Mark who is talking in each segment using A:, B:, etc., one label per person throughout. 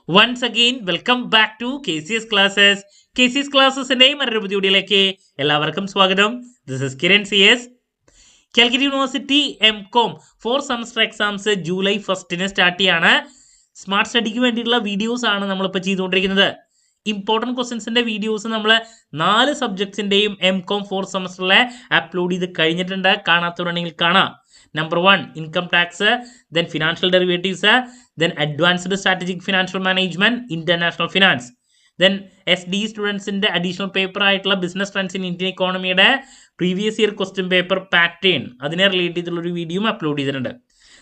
A: Once again, welcome back to KCS Classes. KCS Classes-ന്റെ മറ്റൊരു പുതിയ വീഡിയോയിലേക്ക് എല്ലാവർക്കും സ്വാഗതം. This is Kiran CS. Calicut university MCOM 4 semester exams July 1 start ചെയ്യാണ്. സ്മാർട്ട് സ്റ്റഡിക്ക് വേണ്ടിയിട്ടുള്ള വീഡിയോസ് ആണ് നമ്മളിപ്പോൾ ചെയ്തുകൊണ്ടിരിക്കുന്നത്. ഇമ്പോർട്ടൻറ്റ് ക്വസ്റ്റ്യൻസിന്റെ വീഡിയോസ് നമ്മൾ 4 സബ്ജക്ട്സിന്റെയും MCOM 4 സെമസ്റ്ററിലെ അപ്ലോഡ് ചെയ്ത് കഴിഞ്ഞിട്ടുണ്ട്. കാണാത്തവരുണ്ടെങ്കിൽ കാണാം. Number 1, income tax, then financial derivatives, then advanced strategic financial management, international finance. Then SD students in the additional paper ആയിട്ടുള്ള ബിസിനസ് ട്രെൻഡ്സ് ഇൻ ഇന്ത്യൻ എക്കോണമിയുടെ previous year question paper pattern അതിനെ relate ചെയ്തിട്ടുള്ള ഒരു video upload ചെയ്തിട്ടുണ്ട്.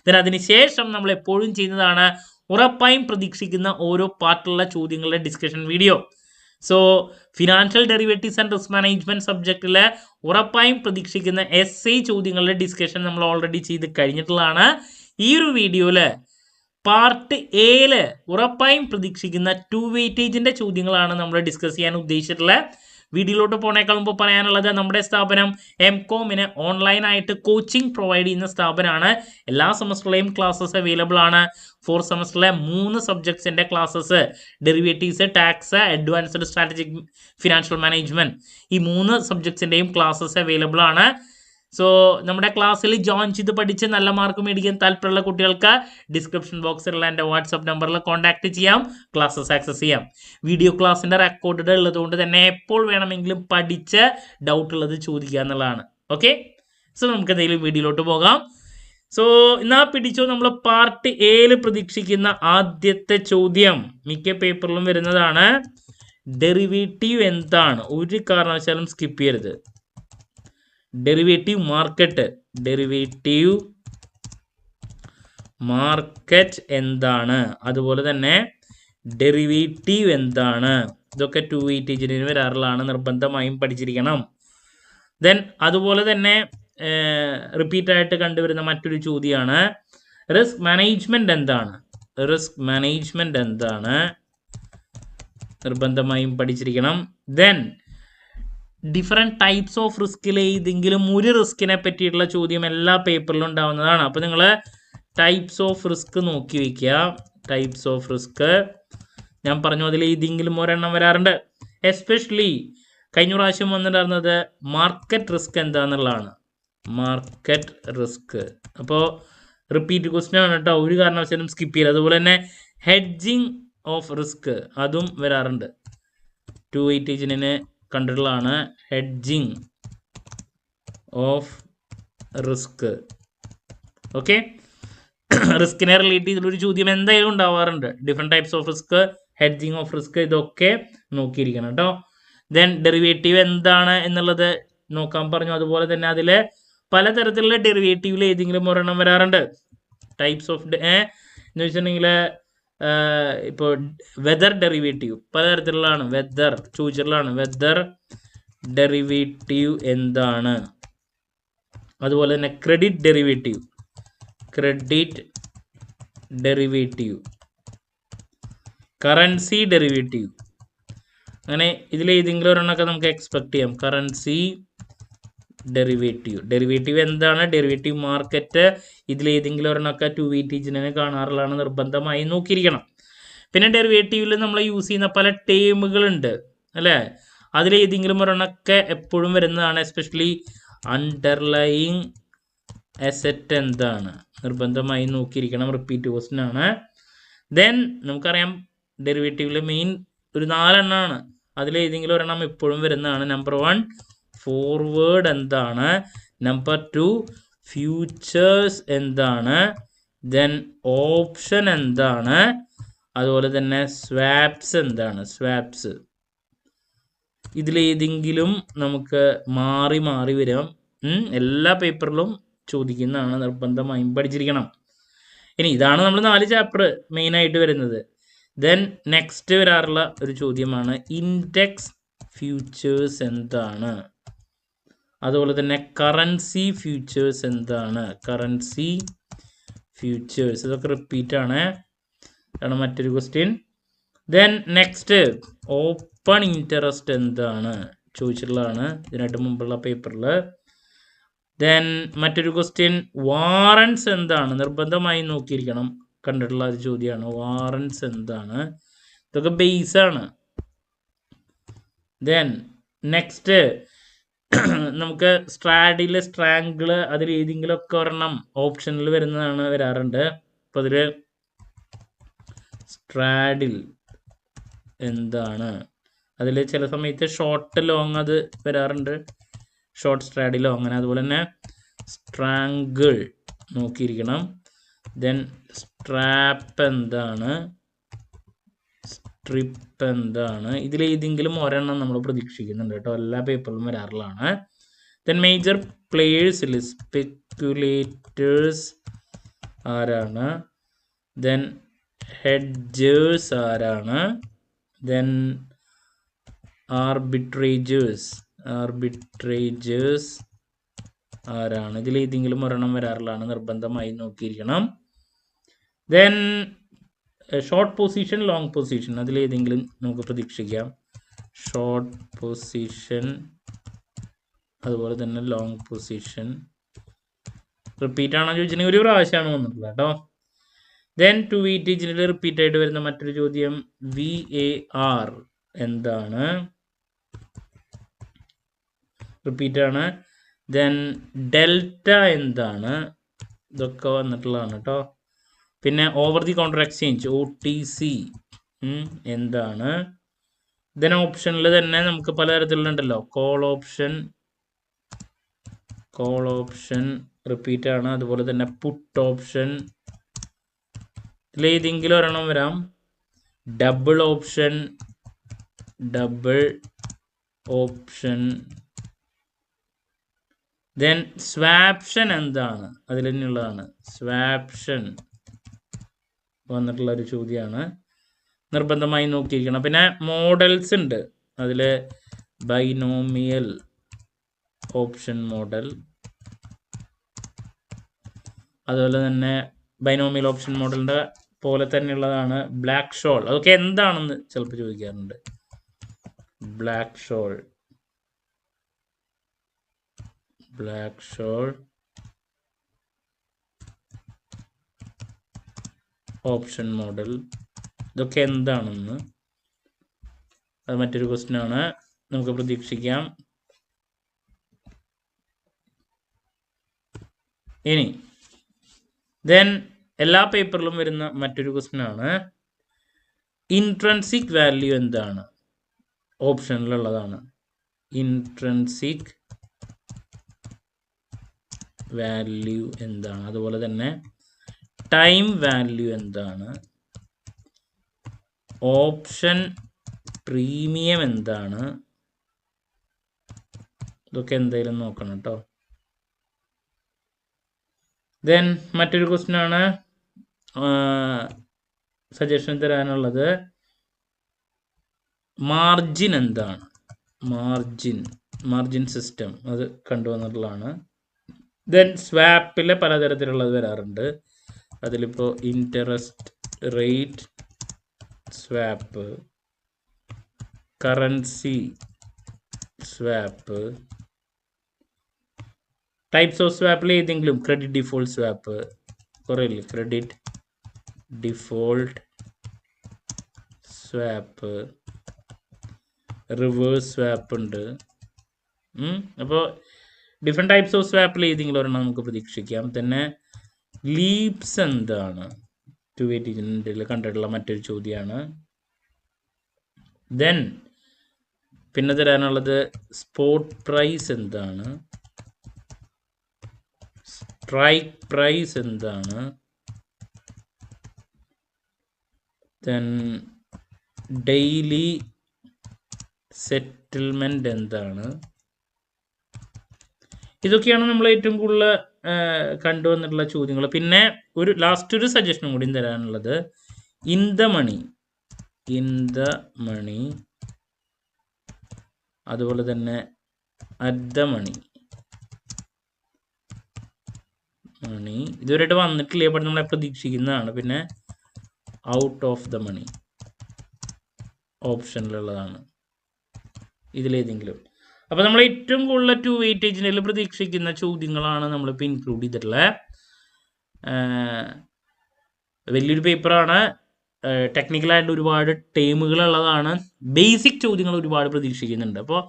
A: Then അതിനുശേഷം നമ്മൾ എപ്പോഴും ചെയ്യുന്നതാണ് ഉറപ്പായും പ്രതീക്ഷിക്കുന്ന ഓരോ പാർട്ടിലുള്ള ചോദ്യങ്ങളുടെ discussion video. So financial derivatives and risk management സബ്ജക്റ്റിൽ ഉറപ്പായും പ്രതീക്ഷിക്കുന്ന എസ്ഐ ചോദ്യങ്ങളുടെ ഡിസ്കഷൻ നമ്മൾ ഓൾറെഡി ചെയ്ത് കഴിഞ്ഞിട്ടുള്ളതാണ്. ഈ ഒരു വീഡിയോയിൽ പാർട്ട് എയില് ഉറപ്പായും പ്രതീക്ഷിക്കുന്ന 2 വെയിറ്റേജിന്റെ ചോദ്യങ്ങളാണ് നമ്മൾ ഡിസ്കസ് ചെയ്യാൻ ഉദ്ദേശിച്ചിട്ടുള്ളത്. വീഡിയോയിലോട്ട് പോണേക്കാൾ മുമ്പ് പറയാനുള്ളത്, നമ്മുടെ സ്ഥാപനം MCOMന് ഓൺലൈനായിട്ട് കോച്ചിങ് പ്രൊവൈഡ് ചെയ്യുന്ന സ്ഥാപനമാണ്. എല്ലാ സെമസ്റ്ററിലെയും ക്ലാസ്സസ് അവൈലബിൾ ആണ്. 4 സെമസ്റ്ററിലെ 3 സബ്ജക്ട്സിന്റെ classes, derivatives, tax, advanced strategic financial management, ഈ 3 സബ്ജക്ട്സിന്റെയും ക്ലാസ്സസ് അവൈലബിൾ ആണ്. സോ നമ്മുടെ ക്ലാസ്സിൽ ജോയിൻ ചെയ്ത് പഠിച്ച് നല്ല മാർക്ക് മേടിക്കാൻ താല്പര്യമുള്ള കുട്ടികൾക്ക് ഡിസ്ക്രിപ്ഷൻ ബോക്സിലുള്ള എൻ്റെ വാട്സപ്പ് നമ്പറിൽ കോൺടാക്ട് ചെയ്യാം, ക്ലാസ്സസ് ആക്സസ് ചെയ്യാം. വീഡിയോ ക്ലാസ്സിൻ്റെ റെക്കോർഡ് ഉള്ളതുകൊണ്ട് തന്നെ എപ്പോൾ വേണമെങ്കിലും പഠിച്ച് ഡൗട്ട് ഉള്ളത് ചോദിക്കുക എന്നുള്ളതാണ്. ഓക്കെ, സോ നമുക്ക് എന്തെങ്കിലും വീഡിയോയിലോട്ട് പോകാം. സോ എന്നാ പിടിച്ചോ, നമ്മൾ പാർട്ട് എയിൽ പ്രതീക്ഷിക്കുന്ന ആദ്യത്തെ ചോദ്യം മിക്ക പേപ്പറിലും വരുന്നതാണ്. ഡെറിവേറ്റീവ് എന്താണ്? ഒരു കാരണവശാലും സ്കിപ്പ് ചെയ്യരുത്. ഡെറിവേറ്റീവ് മാർക്കറ്റ് എന്താണ്, അതുപോലെ തന്നെ ഡെറിവേറ്റീവ് എന്താണ്, ഇതൊക്കെ 2 വെയിറ്റേജിന് വരാറുള്ളതാണ്, നിർബന്ധമായും പഠിച്ചിരിക്കണം. ദെൻ അതുപോലെ തന്നെ റിപ്പീറ്റ് ആയിട്ട് കണ്ടുവരുന്ന മറ്റൊരു ചോദ്യമാണ് റിസ്ക് മാനേജ്മെന്റ് എന്താണ്, നിർബന്ധമായും പഠിച്ചിരിക്കണം. ദെൻ ഡിഫറെൻറ്റ് ടൈപ്സ് ഓഫ് റിസ്കിൽ ഏതെങ്കിലും ഒരു റിസ്കിനെ പറ്റിയിട്ടുള്ള ചോദ്യം എല്ലാ പേപ്പറിലും ഉണ്ടാവുന്നതാണ്. അപ്പോൾ നിങ്ങൾ ടൈപ്സ് ഓഫ് റിസ്ക് നോക്കി വയ്ക്കുക. ടൈപ്സ് ഓഫ് റിസ്ക് ഞാൻ പറഞ്ഞു, അതിൽ ഏതെങ്കിലും ഒരെണ്ണം വരാറുണ്ട്. എസ്പെഷ്യലി കഴിഞ്ഞ പ്രാവശ്യം വന്നിട്ടുണ്ടായിരുന്നത് മാർക്കറ്റ് റിസ്ക് എന്താണെന്നുള്ളതാണ്. മാർക്കറ്റ് റിസ്ക് അപ്പോൾ റിപ്പീറ്റ് ക്വസ്റ്റ്യൻ ആണ് കേട്ടോ, ഒരു കാരണവശാലും സ്കിപ്പ് ചെയ്യില്ല. അതുപോലെ തന്നെ ഹെഡ്ജിങ് ഓഫ് റിസ്ക് അതും വരാറുണ്ട്. 2 വെയിറ്റേജിന് കണ്ടിട്ടുള്ളതാണ് ഹെഡ്ജിങ് ഓഫ് റിസ്ക്. ഓക്കെ, റിസ്കിനെ റിലേറ്റ് ചെയ്തിട്ടൊരു ചോദ്യം എന്തായാലും ഉണ്ടാവാറുണ്ട്. Different types of risk, hedging of risk, ഇതൊക്കെ നോക്കിയിരിക്കണം കേട്ടോ. ദെൻ ഡെറിവേറ്റീവ് എന്താണ് എന്നുള്ളത് നോക്കാൻ പറഞ്ഞു. അതുപോലെ തന്നെ അതിൽ പലതരത്തിലുള്ള ഡെറിവേറ്റീവിൽ ഏതെങ്കിലും ഒരെണ്ണം വരാറുണ്ട്. ടൈപ്സ് ഓഫ് എന്ന് വെച്ചിട്ടുണ്ടെങ്കിൽ ഇപ്പോൾ വെദർ ഡെറിവേറ്റീവ് പലതരത്തിലുള്ളതാണ്. വെദർ ചോദിച്ചിട്ടുള്ളതാണ്. വെദർ ഡെറിവേറ്റീവ് എന്താണ്, അതുപോലെ തന്നെ ക്രെഡിറ്റ് ഡെറിവേറ്റീവ്, കറൻസി ഡെറിവേറ്റീവ്, അങ്ങനെ ഇതിലേതെങ്കിലും ഒരെണ്ണമൊക്കെ നമുക്ക് എക്സ്പെക്ട് ചെയ്യാം. കറൻസി ഡെറിവേറ്റീവ് എന്താണ്, ഡെറിവേറ്റീവ് മാർക്കറ്റ്, ഇതിലേതെങ്കിലും ഒരെണ്ണമൊക്കെ 2 വെയിറ്റേജിനെ കാണാറുള്ളതാണ്, നിർബന്ധമായി നോക്കിയിരിക്കണം. പിന്നെ ഡെറിവേറ്റീവിൽ നമ്മൾ യൂസ് ചെയ്യുന്ന പല ടേമുകളുണ്ട് അല്ലേ, അതിലേതെങ്കിലും ഒരെണ്ണമൊക്കെ എപ്പോഴും വരുന്നതാണ്. എസ്പെഷ്യലി അണ്ടർലൈയിങ് അസറ്റ് എന്താണ്, നിർബന്ധമായി നോക്കിയിരിക്കണം. റിപ്പീറ്റ് ക്വസ്റ്റ്യൻ ആണ്. ദെൻ നമുക്കറിയാം ഡെറിവേറ്റീവിൽ മെയിൻ ഒരു 4 എണ്ണമാണ്, അതിലേതെങ്കിലും ഒരെണ്ണം എപ്പോഴും വരുന്നതാണ്. നമ്പർ 1 ഫോർവേഡ് എന്താണ്, നമ്പർ 2 ഫ്യൂച്ചേഴ്സ് എന്താണ്, ദെൻ ഓപ്ഷൻ എന്താണ്, അതുപോലെ തന്നെ സ്വാപ്സ് എന്താണ്. സ്വാപ്സ് ഇതിലേതെങ്കിലും നമുക്ക് മാറി വരാം. എല്ലാ പേപ്പറിലും ചോദിക്കുന്നതാണ്, നിർബന്ധമായും പഠിച്ചിരിക്കണം. ഇനി ഇതാണ് നമ്മൾ 4 ചാപ്റ്റർ മെയിനായിട്ട് വരുന്നത്. ദെൻ നെക്സ്റ്റ് വരാറുള്ള ഒരു ചോദ്യമാണ് ഇൻഡെക്സ് ഫ്യൂച്ചേഴ്സ് എന്താണ്, അതുപോലെ തന്നെ കറൻസി ഫ്യൂച്ചേഴ്സ് എന്താണ്. കറൻസി ഫ്യൂച്ചേഴ്സ് ഇതൊക്കെ റിപ്പീറ്റ് ആണ്, ഇതാണ് മറ്റൊരു question. Then next open interest എന്താണ് ചോദിച്ചിട്ടുള്ളതാണ് ഇതിനായിട്ട് മുമ്പുള്ള പേപ്പറിൽ. ദെൻ മറ്റൊരു ക്വസ്റ്റ്യൻ വാറൻസ് എന്താണ്, നിർബന്ധമായി നോക്കിയിരിക്കണം. കണ്ടിട്ടുള്ള ഒരു ചോദ്യമാണ്. വാറൻസ് എന്താണ്? ഇതൊക്കെ ബേസാണ്. ദെൻ നെക്സ്റ്റ് നമുക്ക് സ്ട്രാഡില് സ്ട്രാങ്കിള് അതിൽ ഏതെങ്കിലും ഒക്കെ ഒരെണ്ണം ഓപ്ഷനിൽ വരാറുണ്ട്. അപ്പോൾ അതിൽ സ്ട്രാഡിൽ എന്താണ്? അതിൽ ചില സമയത്ത് ഷോർട്ട് ലോങ് അത് വരാറുണ്ട്, ഷോർട്ട് സ്ട്രാഡിലോ അങ്ങനെ. അതുപോലെ തന്നെ സ്ട്രാങ്കിൾ നോക്കിയിരിക്കണം. ദെൻ സ്ട്രാപ്പ് എന്താണ്? സ്ട്രിപ്പ് എന്താണ്? ഇതിലേതെങ്കിലും ഒരെണ്ണം നമ്മൾ പ്രതീക്ഷിക്കുന്നുണ്ട് കേട്ടോ, എല്ലാ പേപ്പറിലും വരാറുള്ളതാണ്. ദെൻ മേജർ പ്ലേയേഴ്സിൽ സ്പെക്കുലേറ്റേഴ്സ് ആരാണ്? ദെൻ ഹെഡ്ജേഴ്സ് ആരാണ്? ദെൻ ആർബിട്രേജേഴ്സ് ആരാണ്? ഇതിലേതെങ്കിലും ഒരെണ്ണം വരാറുള്ളതാണ്, നിർബന്ധമായി നോക്കിയിരിക്കണം. Then short position, long position, അതിലേതെങ്കിലും നമുക്ക് പ്രതീക്ഷിക്കാം. ഷോർട്ട് പൊസിഷൻ അതുപോലെ തന്നെ ലോങ് പൊസിഷൻ. റിപ്പീറ്റ് ആണോ ചോദിച്ചിട്ടുണ്ടെങ്കിൽ ഒരു പ്രാവശ്യമാണ് വന്നിട്ടുള്ളത് കേട്ടോ. ദെൻ 2 വെയിറ്റേജിൽ റിപ്പീറ്റ് ആയിട്ട് വരുന്ന മറ്റൊരു ചോദ്യം VAR എന്താണ്? റിപ്പീറ്റ് ആണ്. ദെൻ ഡെൽറ്റ എന്താണ്? ഇതൊക്കെ വന്നിട്ടുള്ളതാണ് കേട്ടോ. പിന്നെ over the counter exchange OTC എന്താണ്? ദെൻ ഓപ്ഷനിൽ തന്നെ നമുക്ക് പലതരത്തിലുണ്ടല്ലോ. കോൾ ഓപ്ഷൻ റിപ്പീറ്റ് ആണ്. അതുപോലെ തന്നെ പുട്ട് ഓപ്ഷൻ, ഇതിലേതെങ്കിലും ഒരെണ്ണം വരാം. Double option. ദെൻ സ്വാപ്ഷൻ എന്താണ്? അതിൽ തന്നെയുള്ളതാണ്. സ്വാപ്ഷൻ വന്നിട്ടുള്ള ഒരു ചോദ്യമാണ്, നിർബന്ധമായി നോക്കിയിരിക്കണം. പിന്നെ മോഡൽസ് ഉണ്ട്. അതിൽ ബൈനോമിയൽ ഓപ്ഷൻ മോഡൽ, അതുപോലെ തന്നെ ബൈനോമിയൽ ഓപ്ഷൻ മോഡലിൻ്റെ പോലെ തന്നെയുള്ളതാണ് ബ്ലാക്ക് ഷോൾ. അതൊക്കെ എന്താണെന്ന് ചിലപ്പോൾ ചോദിക്കാറുണ്ട്. ബ്ലാക്ക് ഷോൾ ഓപ്ഷൻ മോഡൽ, ഇതൊക്കെ എന്താണെന്ന് അത് മറ്റൊരു ക്വസ്റ്റ്യൻ ആണ്, നമുക്ക് പ്രതീക്ഷിക്കാം. ഇനി ദെൻ എല്ലാ പേപ്പറിലും വരുന്ന മറ്റൊരു ക്വസ്റ്റ്യൻ ആണ്, ഇൻട്രൻസിക് വാല്യൂ എന്താണ്? ഓപ്ഷനിലുള്ളതാണ്. ഇൻട്രൻസിക് വാല്യൂ എന്താണ്? അതുപോലെ തന്നെ ടൈം വാല്യൂ എന്താണ്? ഓപ്ഷൻ പ്രീമിയം എന്താണ്? ഇതൊക്കെ എന്തായാലും നോക്കണം കേട്ടോ. ദെൻ മറ്റൊരു ക്വസ്റ്റ്യൻ ആണ് സജഷൻ തരാനുള്ളത്, മാർജിൻ എന്താണ്? മാർജിൻ സിസ്റ്റം അത് കണ്ടുവന്നിട്ടുള്ളതാണ്. ദെൻ സ്വാപ്പിലെ പലതരത്തിലുള്ളത് വരാറുണ്ട്. അതിലിപ്പോൾ interest rate swap, currency swap, types of സ്വാപ്പിൽ ഏതെങ്കിലും, ക്രെഡിറ്റ് ഡിഫോൾട്ട് സ്വാപ്പ് കുറേ ഇല്ലേ, credit default swap, reverse swap ഉണ്ട്. അപ്പോൾ ഡിഫറെൻറ്റ് ടൈപ്സ് ഓഫ് സ്വാപ്പിൽ ഏതെങ്കിലും ഒരെണ്ണം നമുക്ക് പ്രതീക്ഷിക്കാം. തന്നെ ലീപ്സ് എന്താണ്? 280 കണ്ടിട്ടുള്ള മറ്റൊരു ചോദ്യമാണ്. ദെൻ പിന്നെ തരാനുള്ളത് സ്പോട്ട് പ്രൈസ് എന്താണ്? സ്ട്രൈക്ക് പ്രൈസ് എന്താണ്? ദെൻ ഡെയിലി സെറ്റിൽമെൻറ്റ് എന്താണ്? ഇതൊക്കെയാണ് നമ്മൾ ഏറ്റവും കൂടുതൽ കണ്ടുവന്നിട്ടുള്ള ചോദ്യങ്ങൾ. പിന്നെ ലാസ്റ്റ് ഒരു സജഷനും കൂടി തരാനുള്ളത്, ഇൻ ദ മണി, അതുപോലെ തന്നെ അറ്റ് ദ മണി ഇതുവരെയായിട്ട് വന്നിട്ടില്ല, അപ്പോൾ നമ്മളെ പ്രതീക്ഷിക്കുന്നതാണ്. പിന്നെ ഔട്ട് ഓഫ് ദ മണി ഓപ്ഷനിലുള്ളതാണ്, ഇതിലേതെങ്കിലും. അപ്പോൾ നമ്മൾ ഏറ്റവും കൂടുതൽ 2 വെയിറ്റേജിൽ പ്രതീക്ഷിക്കുന്ന ചോദ്യങ്ങളാണ് നമ്മളിപ്പോൾ ഇൻക്ലൂഡ് ചെയ്തിട്ടുള്ളത്. വലിയൊരു പേപ്പറാണ്. ടെക്നിക്കലായിട്ട് ഒരുപാട് ടേമുകളുള്ളതാണ്. ബേസിക് ചോദ്യങ്ങൾ ഒരുപാട് പ്രതീക്ഷിക്കുന്നുണ്ട്. അപ്പോൾ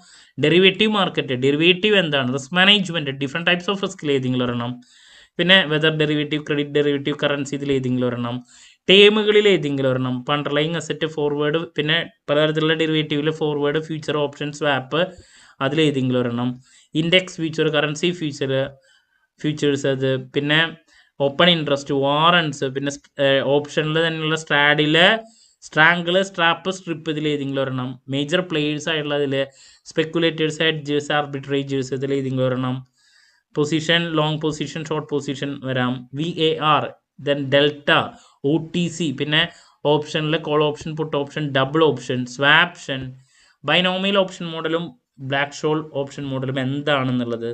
A: ഡെറിവേറ്റീവ് മാർക്കറ്റ്, ഡെറിവേറ്റീവ് എന്താണ്, risk management, different types of റിസ്കിൽ ഏതെങ്കിലും ഒരെണ്ണം, പിന്നെ weather derivative, credit derivative, currency, ഇതിൽ ഏതെങ്കിലും ഒരെണ്ണം, ടേമുകളിൽ ഏതെങ്കിലും ഒരെണ്ണം, അണ്ടർലൈങ് അസറ്റ്, ഫോർവേഡ്, പിന്നെ പലതരത്തിലുള്ള ഡെറിവേറ്റീവിൽ ഫോർവേഡ്, ഫ്യൂച്ചർ, ഓപ്ഷൻ, സ്വാപ്പ്, അതിലേതെങ്കിലും ഒരെണ്ണം, ഇൻഡെക്സ് ഫ്യൂച്ചർ, കറൻസി ഫ്യൂച്ചേഴ്സ്, അത് പിന്നെ ഓപ്പൺ ഇൻട്രസ്റ്റ്, വാറൻസ്, പിന്നെ ഓപ്ഷനിൽ തന്നെയുള്ള സ്ട്രാങ്കിള്, സ്ട്രാപ്പ്, സ്ട്രിപ്പ്, ഇതിൽ ഏതെങ്കിലും ഒരെണ്ണം, മേജർ പ്ലേയേഴ്സ് ആയിട്ടുള്ളതിൽ സ്പെക്കുലേറ്റേഴ്സ്, ഹെഡ്ജേഴ്സ്, ആർബിട്രേജേഴ്സ്, ഇതിൽ ഏതെങ്കിലും ഒരെണ്ണം, position, long position, short position വരാം, VAR, ദെൻ ഡെൽറ്റ, OTC, പിന്നെ ഓപ്ഷനിൽ call option, put option, double option, swaption, binomial option മോഡലും ബ്ലാക്ക് ഷോൾ ഓപ്ഷൻ മോഡലും എന്താണെന്നുള്ളത്,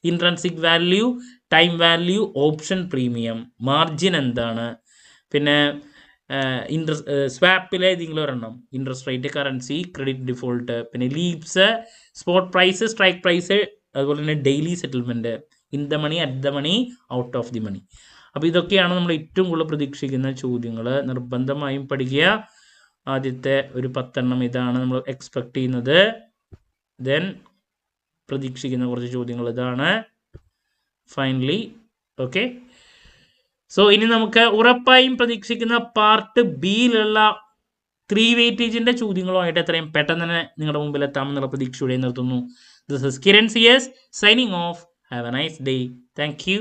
A: intrinsic value, time value, option premium, margin എന്താണ്, പിന്നെ സ്വാപ്പിലെ ഏതെങ്കിലും ഒരെണ്ണം, interest rate, currency, credit default, പിന്നെ leaps, spot price, strike price, അതുപോലെ തന്നെ daily settlement, in the money, at the money, out of the money. അപ്പോൾ ഇതൊക്കെയാണ് നമ്മൾ ഏറ്റവും കൂടുതൽ പ്രതീക്ഷിക്കുന്ന ചോദ്യങ്ങൾ. നിർബന്ധമായും പഠിക്കുക. ആദ്യത്തെ ഒരു 10 എണ്ണം ഇതാണ് നമ്മൾ എക്സ്പെക്ട് ചെയ്യുന്നത്. ദെൻ പ്രതീക്ഷിക്കുന്ന കുറച്ച് ചോദ്യങ്ങൾ ഇതാണ് ഫൈനലി. ഓക്കെ, സോ ഇനി നമുക്ക് ഉറപ്പായും പ്രതീക്ഷിക്കുന്ന പാർട്ട് ബിയിലുള്ള 3 വെയിറ്റേജിൻ്റെ ചോദ്യങ്ങളുമായിട്ട് എത്രയും പെട്ടെന്ന് തന്നെ നിങ്ങളുടെ മുമ്പിൽ എത്താമെന്നുള്ള പ്രതീക്ഷയോടെ നിർത്തുന്നു. This is Kiran CS signing off. Have a nice day. Thank you.